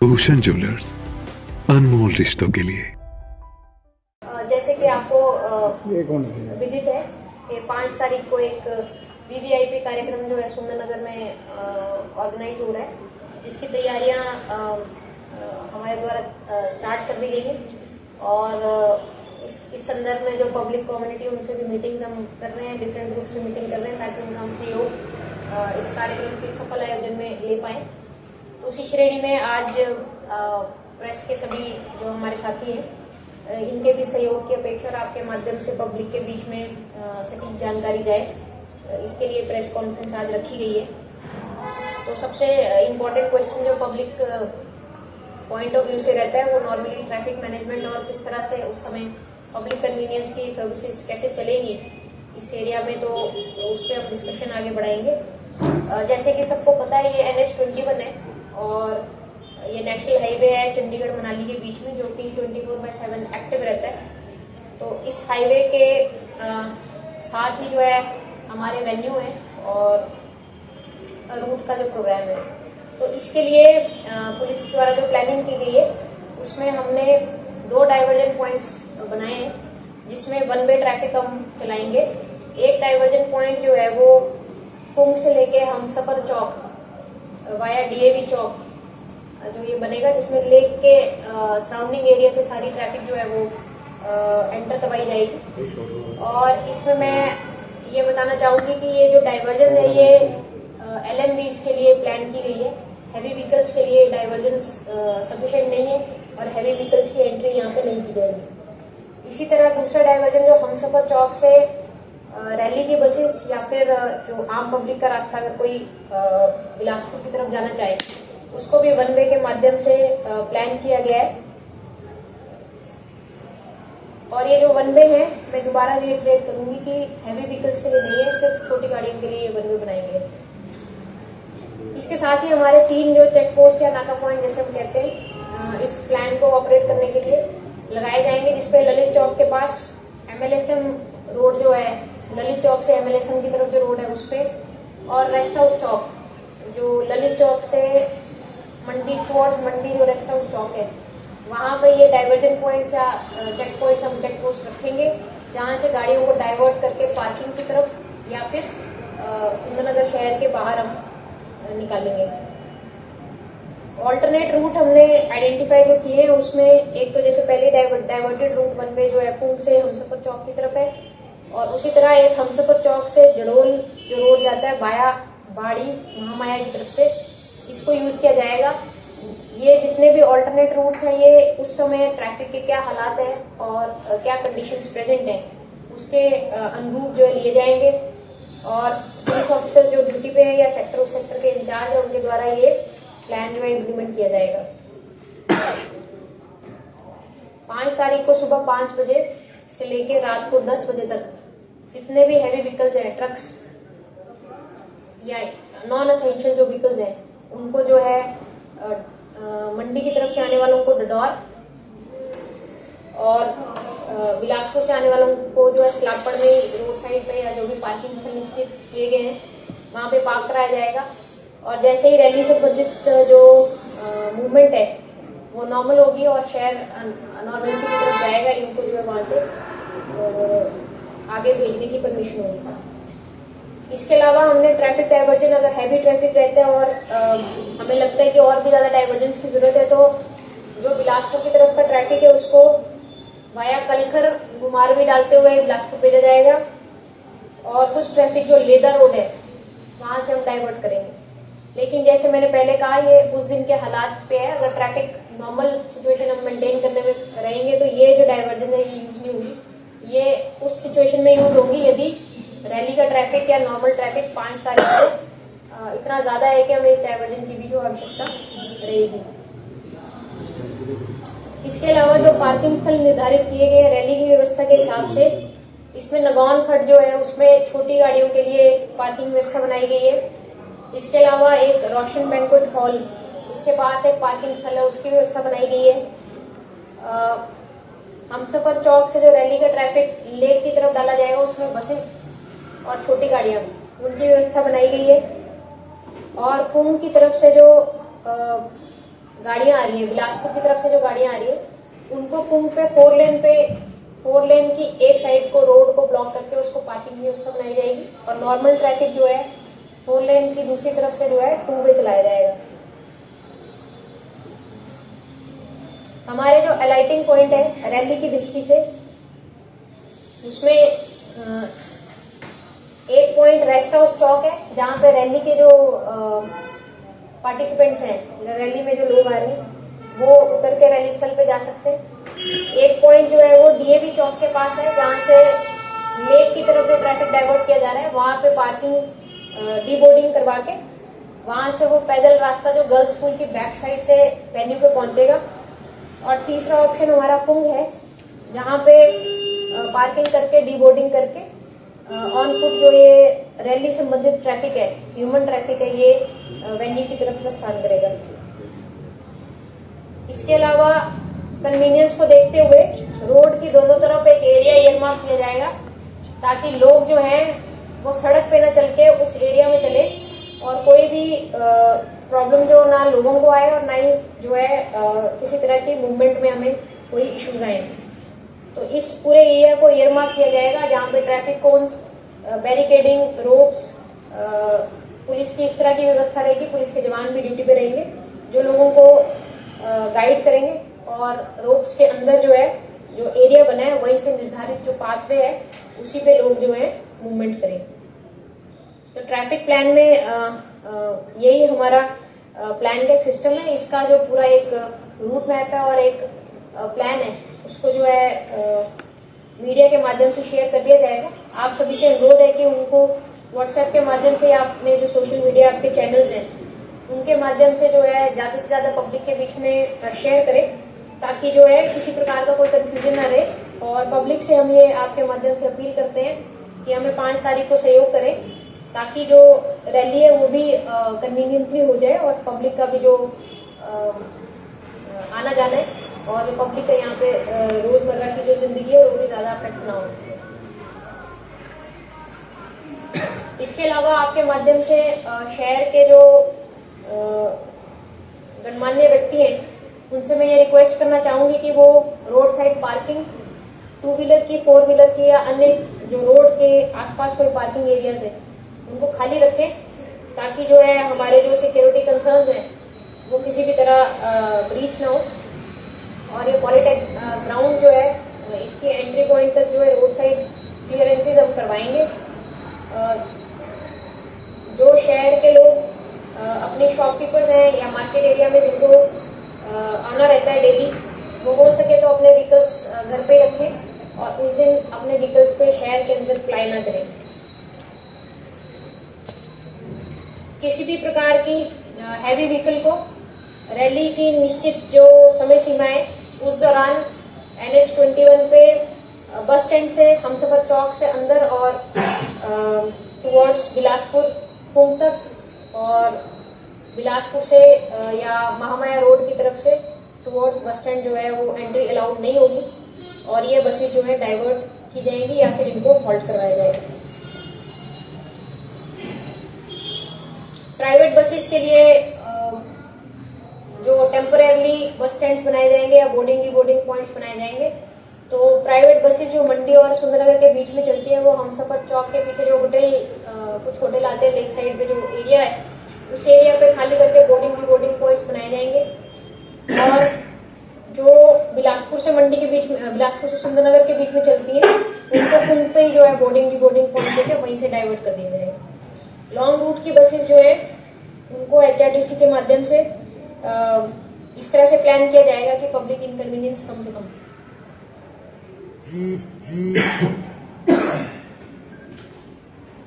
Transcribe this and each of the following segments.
Bhushan jewellers, अनमोल रिश्तों के लिए। जैसे कि आपको विदित है कि 5 तारीख को एक वीवीआईपी कार्यक्रम जो है सुंदरनगर में ऑर्गेनाइज हो रहा है, जिसकी तैयारियां हमारे द्वारा स्टार्ट कर दी गई है। और इस संदर्भ में जो पब्लिक कम्युनिटी उनसे भी मीटिंग्स हम कर रहे हैं, डिफरेंट ग्रुप से मीटिंग कर रहे हैं ताकि उनका हम सहयोग इस कार्यक्रम के सफल आयोजन में ले पाएँ। तो उसी श्रेणी में आज प्रेस के सभी जो हमारे साथी हैं इनके भी सहयोग की अपेक्षा और आपके माध्यम से पब्लिक के बीच में सटीक जानकारी जाए, इसके लिए प्रेस कॉन्फ्रेंस आज रखी गई है। तो सबसे इम्पोर्टेंट क्वेश्चन जो पब्लिक पॉइंट ऑफ व्यू से रहता है वो नॉर्मली ट्रैफिक मैनेजमेंट और किस तरह से उस समय पब्लिक कन्वीनियंस की सर्विसेज कैसे चलेंगी इस एरिया में, तो उस पर हम डिस्कशन आगे बढ़ाएंगे। जैसे कि सबको पता है ये NH-21 है और ये नेशनल हाईवे है चंडीगढ़ मनाली के बीच में, जो कि 24/7 एक्टिव रहता है। तो इस हाईवे के साथ ही जो है हमारे वेन्यू है और रूट का जो प्रोग्राम है, तो इसके लिए पुलिस द्वारा जो प्लानिंग की गई है उसमें हमने 2 डाइवर्जन पॉइंट्स बनाए हैं, जिसमें 1 वे ट्रैफिक हम चलाएंगे। एक डाइवर्जन पॉइंट जो है वो पुंग से लेके हमसफर चौक वाया DAV चौक जो ये बनेगा, जिसमें लेक के सराउंडिंग एरिया से सारी ट्रैफिक जो है वो एंटर करवाई जाएगी। और इसमें मैं ये बताना चाहूंगी कि ये जो डाइवर्जन है ये LMVs के लिए प्लान की गई है। हैवी व्हीकल्स के लिए डाइवर्जन सफिशिएंट नहीं है और हैवी व्हीकल्स की एंट्री यहाँ पे नहीं की जाएगी। इसी तरह दूसरा डाइवर्जन जो हमसफर चौक से रैली की बसेस या फिर जो आम पब्लिक का रास्ता अगर कोई बिलासपुर की तरफ जाना चाहे उसको भी 1 वे के माध्यम से प्लान किया गया है। और ये जो 1 वे है मैं दोबारा रिइटरेट करूंगी कि हैवी व्हीकल्स के लिए नहीं है, सिर्फ छोटी गाड़ियों के लिए ये 1 वे बनाएंगे। इसके साथ ही हमारे 3 जो चेक पोस्ट या नाका पॉइंट जैसे हम कहते हैं इस प्लान को ऑपरेट करने के लिए लगाए जाएंगे, जिसपे ललित चौक के पास MLSM रोड जो है, ललित चौक से MLSM की तरफ जो रोड है उस पे, और रेस्ट हाउस चौक जो ललित चौक से मंडी टुवर्ड्स मंडी जो रेस्ट हाउस चौक है वहां पे ये डाइवर्जन पॉइंट्स या चेक पॉइंट्स हम चेक पोस्ट रखेंगे, जहां से गाड़ियों को डाइवर्ट करके पार्किंग की तरफ या फिर सुंदरनगर शहर के बाहर हम निकालेंगे। ऑल्टरनेट रूट हमने आइडेंटिफाई जो किए हैं उसमें एक तो जैसे पहले डाइवर्टेड रूट 1 वे जो है पुंग से हमसफर चौक की तरफ है, और उसी तरह एक हमसफर चौक से जड़ोल जो रोड जाता है वाया बाड़ी महामाया की तरफ से, इसको यूज किया जाएगा। ये जितने भी ऑल्टरनेट रूट्स हैं ये उस समय ट्रैफिक के क्या हालात हैं और क्या कंडीशंस प्रेजेंट हैं उसके अनुरूप जो है लिए जाएंगे, और पुलिस ऑफिसर जो ड्यूटी पे है या सेक्टर उस सेक्टर के इंचार्ज है उनके द्वारा ये प्लान जो है इम्प्लीमेंट किया जाएगा। 5 तारीख को सुबह 5 बजे से लेके रात को 10 बजे तक जितने भी हैवी व्हीकल्स हैं, ट्रक्स या नॉन एसेंशियल जो व्हीकल्स हैं, उनको जो है मंडी की तरफ से आने वालों को डडौर और बिलासपुर से आने वालों को जो है स्लापड़ में रोड साइड पे या जो भी पार्किंग स्थल निश्चित किए गए हैं वहां पे पार्क कराया जाएगा। और जैसे ही रैली से संबंधित जो मूवमेंट है वो नॉर्मल होगी और शहर नॉर्मलसी की तरफ जाएगा, इनको जो है वहां से आगे भेजने की परमिशन होगी। इसके अलावा हमने ट्रैफिक डाइवर्जन, अगर हैवी ट्रैफिक रहता है और हमें लगता है कि और भी ज्यादा डाइवर्जन की जरूरत है, तो जो बिलासपुर की तरफ का ट्रैफिक है उसको वाया कलखर घुमारवी डालते हुए बिलासपुर भेजा जाएगा, और कुछ ट्रैफिक जो लेदर रोड है वहां से हम डाइवर्ट करेंगे। लेकिन जैसे मैंने पहले कहा ये उस दिन के हालात पे है, अगर ट्रैफिक नॉर्मल सिचुएशन हम मेंटेन करने में रहेंगे तो ये जो डाइवर्जन है ये यूज नहीं होगी, ये उस सिचुएशन में यूज होगी यदि रैली का ट्रैफिक या नॉर्मल ट्रैफिक 5 तारीख को इतना ज्यादा है कि हमें इस डाइवर्जन की भी जो आवश्यकता रहेगी। इसके अलावा जो पार्किंग स्थल निर्धारित किए गए रैली की व्यवस्था के हिसाब से, इसमें नगौन खट जो है उसमें छोटी गाड़ियों के लिए पार्किंग व्यवस्था बनाई गई है। इसके अलावा एक रोशन बैंक्वेट हॉल, इसके पास एक पार्किंग स्थल है, उसकी व्यवस्था बनाई गई है। हमसफर चौक से जो रैली का ट्रैफिक लेक की तरफ डाला जाएगा उसमें बसेस और छोटी गाड़ियां, उनकी व्यवस्था बनाई गई है। और पुंग की तरफ से जो गाड़ियां आ रही हैं, बिलासपुर की तरफ से जो गाड़ियां आ रही है, उनको कुंभ पे फोर लेन की एक साइड को रोड को ब्लॉक करके उसको पार्किंग व्यवस्था बनाई जाएगी और नॉर्मल ट्रैफिक जो है 4 लेन की दूसरी तरफ से जो है 2 वे चलाया जाएगा। हमारे जो अलाइटिंग पॉइंट है रैली की दृष्टि से, उसमें एक पॉइंट रेस्ट हाउस चौक है, जहां पे रैली के जो पार्टिसिपेंट्स हैं, रैली में जो लोग आ रहे हैं, वो उतर के रैली स्थल पे जा सकते हैं। एक पॉइंट जो है वो डीएवी चौक के पास है, जहां से लेक की तरफ जो ट्रैफिक डाइवर्ट किया जा रहा है, वहां पे पार्किंग डी बोर्डिंग करवा के वहां से वो पैदल रास्ता जो गर्ल्स स्कूल की बैक साइड से वेन्यू पे पहुंचेगा। और तीसरा ऑप्शन हमारा पुंग है, जहां पे पार्किंग करके डी बोर्डिंग करके ऑन फुट जो ये रैली संबंधित ट्रैफिक है, ह्यूमन ट्रैफिक है, ये वेन्यू की तरफ प्रस्थान करेगा। इसके अलावा कन्वीनियंस को देखते हुए रोड की दोनों तरफ एक एरिया एयरमार्क किया जाएगा, ताकि लोग जो हैं वो सड़क पे न चल के उस एरिया में चले और कोई भी प्रॉब्लम जो ना लोगों को आए और ना ही जो है किसी तरह की मूवमेंट में हमें कोई इश्यूज आए। तो इस पूरे एरिया को एयरमार्क किया जाएगा, जहां पे traffic cones, barricading, ropes, police की इस तरह की व्यवस्था रहेगी। पुलिस के जवान भी ड्यूटी पे रहेंगे, जो लोगों को गाइड करेंगे और रोप्स के अंदर जो है जो एरिया बना है वहीं से निर्धारित जो पाथवे है उसी पे लोग जो है मूवमेंट करेंगे। तो ट्रैफिक प्लान में यही हमारा प्लान का एक सिस्टम है। इसका जो पूरा एक रूट मैप है और एक प्लान है, उसको जो है मीडिया के माध्यम से शेयर कर दिया जाएगा। आप सभी से अनुरोध है कि उनको व्हाट्सएप के माध्यम से या अपने जो सोशल मीडिया आपके चैनल्स हैं उनके माध्यम से जो है ज्यादा से ज्यादा पब्लिक के बीच में शेयर करें, ताकि जो है किसी प्रकार का कोई कंफ्यूजन न रहे। और पब्लिक से हम ये आपके माध्यम से अपील करते हैं कि हमें 5 तारीख को सहयोग करें, ताकि जो रैली है वो भी कन्वीनियंटली हो जाए और पब्लिक का भी जो आना जाना है और जो पब्लिक का यहाँ पे रोजमर्रा की जो जिंदगी है वो भी ज्यादा अफेक्ट ना हो। इसके अलावा आपके माध्यम से शहर के जो गणमान्य व्यक्ति हैं उनसे मैं ये रिक्वेस्ट करना चाहूंगी कि वो रोड साइड पार्किंग 2 व्हीलर की, 4 व्हीलर की या अन्य जो रोड के आसपास कोई पार्किंग एरियाज है उनको खाली रखें, ताकि जो है हमारे जो सिक्योरिटी कंसर्न्स हैं वो किसी भी तरह ब्रीच ना हो। और ये पॉलिटेक ग्राउंड जो है इसके एंट्री पॉइंट तक जो है रोड साइड क्लियरेंसेज हम करवाएंगे। जो शहर के लोग अपने शॉपकीपर्स हैं या मार्केट एरिया में जिनको आना रहता है डेली, वो हो सके तो अपने व्हीकल्स घर पे रखें और उस दिन अपने व्हीकल्स पे शहर के अंदर फ्लाई ना करें। किसी भी प्रकार की हैवी व्हीकल को रैली की निश्चित जो समय सीमा है उस दौरान NH21 पे बस स्टैंड से हमसफर चौक से अंदर और टुवर्ड्स बिलासपुर पुंग तक और बिलासपुर से या महामाया रोड की तरफ से टुवर्ड्स बस स्टैंड जो है वो एंट्री अलाउड नहीं होगी और ये बसेस जो है डाइवर्ट की जाएंगी या फिर इनको हॉल्ट करवाया जाएगा। प्राइवेट बसेस के लिए जो टेम्परेरली बस स्टैंड्स बनाए जाएंगे या बोर्डिंग डिबोर्डिंग पॉइंट्स बनाए जाएंगे, तो प्राइवेट बसेस जो मंडी और सुंदरनगर के बीच में चलती है वो हमसफर चौक के पीछे जो होटल कुछ होटल आते हैं लेक साइड पे जो एरिया है उस एरिया पे खाली करके बोर्डिंग डिबोर्डिंग पॉइंट्स बनाए जाएंगे। और जो बिलासपुर से मंडी के बीच में, बिलासपुर से सुंदरनगर के बीच में चलती है उनको पुल पे ही जो है बोर्डिंग डिबोर्डिंग पॉइंट देके वहीं से डाइवर्ट कर दिया जाएगा। लॉन्ग रूट की बसेस जो है उनको HRTC के माध्यम से इस तरह से प्लान किया जाएगा कि पब्लिक इनकन्वीनियंस कम से कम।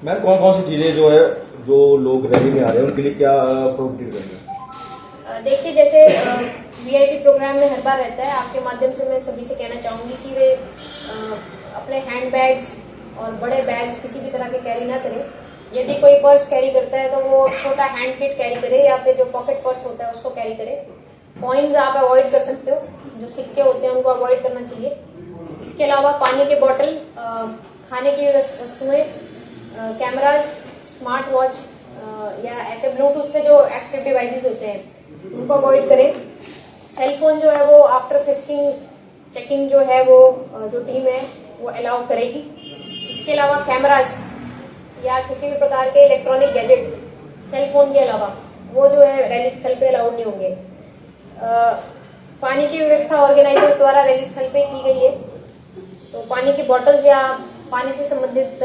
मैम कौन कौन सी चीजें जो है जो लोग रैली में आ रहे हैं उनके लिए क्या प्रोवाइड करेंगे? देखिए, जैसे VIP प्रोग्राम में हर बार रहता है, आपके माध्यम से मैं सभी से कहना चाहूंगी कि वे अपने हैंड बैग्स और बड़े बैग्स किसी भी तरह के कैरी ना करें। यदि कोई पर्स कैरी करता है तो वो छोटा हैंड किट कैरी करे या फिर जो पॉकेट पर्स होता है उसको कैरी करे। कॉइन्स आप अवॉइड कर सकते हो, जो सिक्के होते हैं उनको अवॉइड करना चाहिए। इसके अलावा पानी की बोतल, खाने की वस्तुएं, कैमरास, स्मार्ट वॉच या ऐसे ब्लूटूथ से जो एक्टिव डिवाइसेस होते हैं उनको अवॉइड करें। सेल फोन जो है वो आफ्टर टेस्टिंग चेकिंग जो है वो जो टीम है वो अलाउ करेगी। इसके अलावा कैमराज या किसी भी प्रकार के इलेक्ट्रॉनिक गैजेट सेल फोन के अलावा वो जो है रैली स्थल पे अलाउड नहीं होंगे। पानी की व्यवस्था ऑर्गेनाइजर्स द्वारा रैली स्थल पे की गई है, तो पानी की बॉटल्स या पानी से संबंधित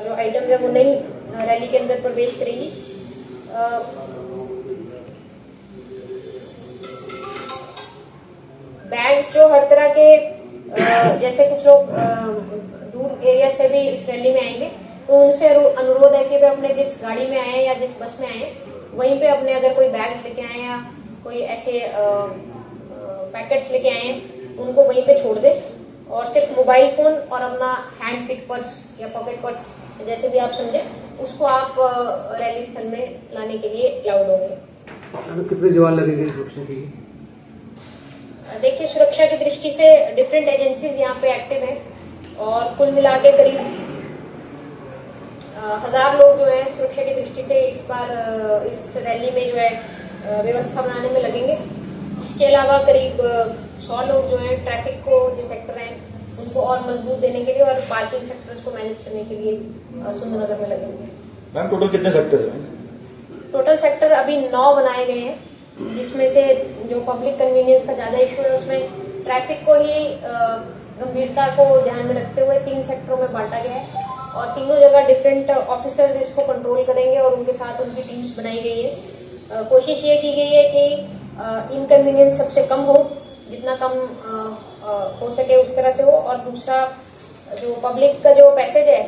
जो आइटम है वो नहीं रैली के अंदर प्रवेश करेगी। बैग्स जो हर तरह के जैसे कुछ लोग दूर एरिया से भी इस रैली में आएंगे तो उनसे अनुरोध है कि वे अपने जिस गाड़ी में आए या जिस बस में आए वहीं पे अपने अगर कोई बैग्स लेके आए या कोई ऐसे पैकेट्स लेके आए उनको वहीं पे छोड़ दे और सिर्फ मोबाइल फोन और अपना हैंड पिक पर्स या पॉकेट पर्स जैसे भी आप समझे उसको आप रैली स्थल में लाने के लिए अलाउड होंगे। कितने जवान लगेंगे सुरक्षा के? देखिए, सुरक्षा की दृष्टि से डिफरेंट एजेंसीज यहाँ पे एक्टिव हैं और कुल मिला के करीब 1000 लोग जो है सुरक्षा की दृष्टि से इस बार इस रैली में जो है व्यवस्था बनाने में लगेंगे। इसके अलावा करीब 100 लोग जो है ट्रैफिक को जो सेक्टर है उनको और मजबूत देने के लिए और पार्किंग सेक्टर्स को मैनेज करने के लिए सुंदरनगर में लगेंगे। मैम टोटल कितने सेक्टर हैं? टोटल सेक्टर अभी 9 बनाए गए हैं, जिसमें से जो पब्लिक कन्वीनियंस का ज्यादा इशू है उसमें ट्रैफिक को ही गंभीरता को ध्यान में रखते हुए 3 सेक्टरों में बांटा गया है और तीनों जगह डिफरेंट ऑफिसर्स इसको कंट्रोल करेंगे और उनके साथ उनकी टीम्स बनाई गई है। कोशिश ये की गई है कि इनकन्वीनियंस सबसे कम हो, जितना कम हो सके उस तरह से हो, और दूसरा जो पब्लिक का जो पैसेज है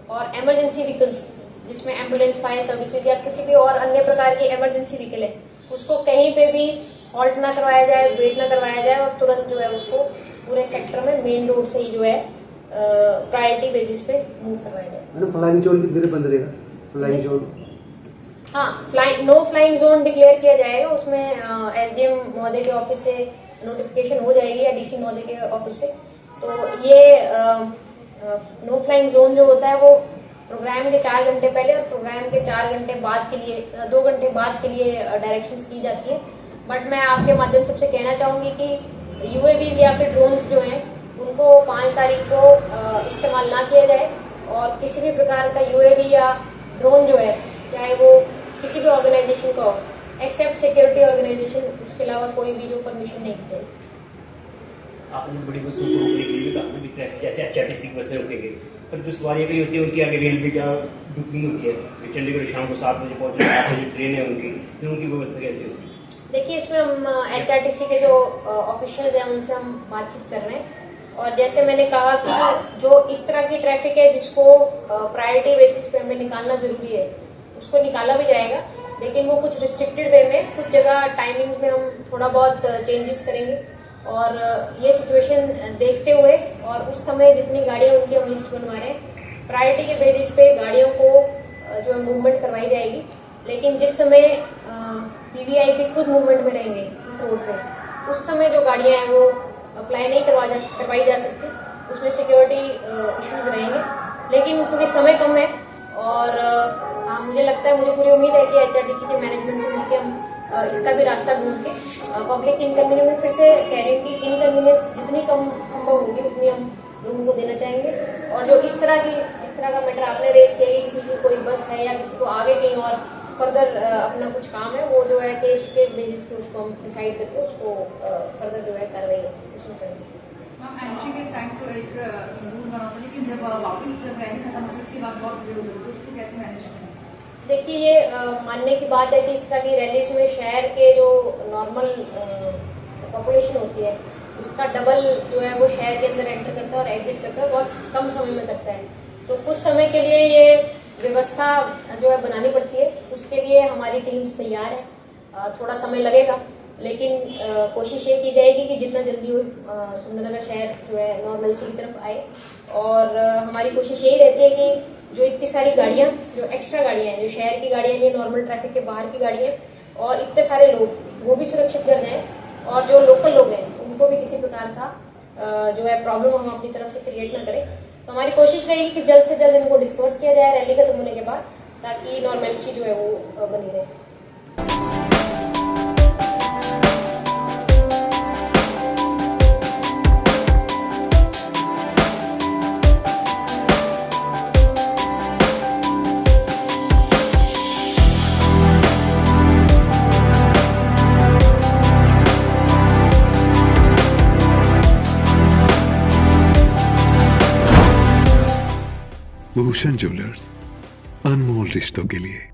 और इमरजेंसी व्हीकल्स जिसमें एम्बुलेंस, फायर सर्विसेज या किसी भी और अन्य प्रकार की इमरजेंसी व्हीकल है उसको कहीं पे भी हॉल्ट ना करवाया जाए, वेट ना करवाया जाए और तुरंत जो है उसको पूरे सेक्टर में मेन रोड से ही जो है प्रायोरिटी बेसिस पे मूव करवाया जाए। मैडम फ्लाइंग जोन कितने बंद रहेगा? फ्लाइंग जोन, हाँ, नो फ्लाइंग जोन डिक्लेयर किया जाएगा। उसमें एसडीएम महोदय के ऑफिस से नोटिफिकेशन हो जाएगी या डीसी महोदय के ऑफिस से। तो ये नो फ्लाइंग जोन जो होता है वो प्रोग्राम के 4 घंटे पहले और प्रोग्राम के 4 घंटे बाद के लिए 2 घंटे बाद के लिए डायरेक्शंस की जाती है। बट मैं आपके माध्यम से कहना चाहूंगी कि यूएवीज या फिर ड्रोन्स जो हैं उनको 5 तारीख को इस्तेमाल ना किया जाए और किसी भी प्रकार का यूएवी या ड्रोन जो है चाहे वो किसी भी ऑर्गेनाइजेशन का हो एक्सेप्ट सिक्योरिटी ऑर्गेनाइजेशन, उसके अलावा कोई भी जो परमिशन नहीं दी जाएगी। आपने बड़ी बसों को रोकने के लिए कहा भी ट्रैफिक एचआरटीसी की बसें रोकेंगे, पर जो सवारियाँ कहीं होती है उनकी आगे रेलवे क्या बुकिंग होती है, चंडीगढ़ शाम को 7 बजे पहुंचने 8 बजे ट्रेन है उनकी, फिर उनकी व्यवस्था कैसे होती है? देखिए, इसमें हम एचआरटीसी के जो ऑफिशियल्स हैं उनसे हम बातचीत कर रहे हैं और जैसे मैंने कहा कि जो इस तरह की ट्रैफिक है जिसको प्रायोरिटी बेसिस पे हमें निकालना जरूरी है उसको निकाला भी जाएगा, लेकिन वो कुछ रिस्ट्रिक्टेड वे में, कुछ जगह टाइमिंग्स में हम थोड़ा बहुत चेंजेस करेंगे और ये सिचुएशन देखते हुए और उस समय जितनी गाड़ियां उनकी हम लिस्ट बनवा रहे हैं प्रायोरिटी के बेसिस पे गाड़ियों को जो है मूवमेंट करवाई जाएगी। लेकिन जिस समय पीवीआईपी खुद मूवमेंट में रहेंगे इस रोड पे उस समय जो गाड़ियां हैं वो अप्लाई नहीं करवाई जा सकती, उसमें सिक्योरिटी इश्यूज रहेंगे। लेकिन क्योंकि समय कम है और मुझे लगता है, मुझे पूरी उम्मीद है कि एचआरटीसी के मैनेजमेंट से मिलकर हम इसका भी रास्ता ढूंढ के पब्लिक इनकन्वीनियंस, फिर से कह रही हूँ कि इनकन्वीनियंस जितनी कम संभव होगी उतनी हम लोगों को देना चाहेंगे। और जो इस तरह का मैटर आपने रेज किया कि किसी की कोई बस है या किसी को आगे कहीं और फर्दर अपना कुछ काम है, वो जो है केस टू केस बेसिस पे उसको हम डिसाइड करके उसको फर्दर जो है कार्रवाई उसमें करेंगे। मैम एंट्री के टाइम तो एक रूल बना था, लेकिन जब वापस जब रैली खत्म होती है उसके बाद बहुत भीड़ होती है, तो उसको कैसे मैनेज करें? देखिए, ये मानने की बात है कि इस तरह की रैलीज में शहर के जो नॉर्मल पॉपुलेशन होती है उसका डबल जो है वो शहर के अंदर एंटर करता है और एग्जिट करता है, बहुत कम समय में करता है। तो कुछ समय के लिए ये व्यवस्था जो है बनानी पड़ती है, उसके लिए हमारी टीम्स तैयार है। थोड़ा समय लगेगा लेकिन कोशिश ये की जाएगी कि जितना जल्दी हो सुंदरनगर शहर जो है नॉर्मलसी की तरफ आए। और हमारी कोशिश यही रहती है कि जो इतनी सारी गाड़ियां, जो एक्स्ट्रा गाड़ियां हैं, जो शहर की गाड़ियां हैं, नॉर्मल ट्रैफिक के बाहर की गाड़ियां और इतने सारे लोग, वो भी सुरक्षित कर जाएं और जो लोकल लोग हैं उनको भी किसी प्रकार का जो है प्रॉब्लम हम अपनी तरफ से क्रिएट ना करें। तो हमारी कोशिश रहेगी कि जल्द से जल्द इनको डिस्पर्स किया जाए रैली खत्म होने के बाद, ताकि नॉर्मलसी जो है वो बनी रहे। भूषण ज्वेलर्स, अनमोल रिश्तों के लिए।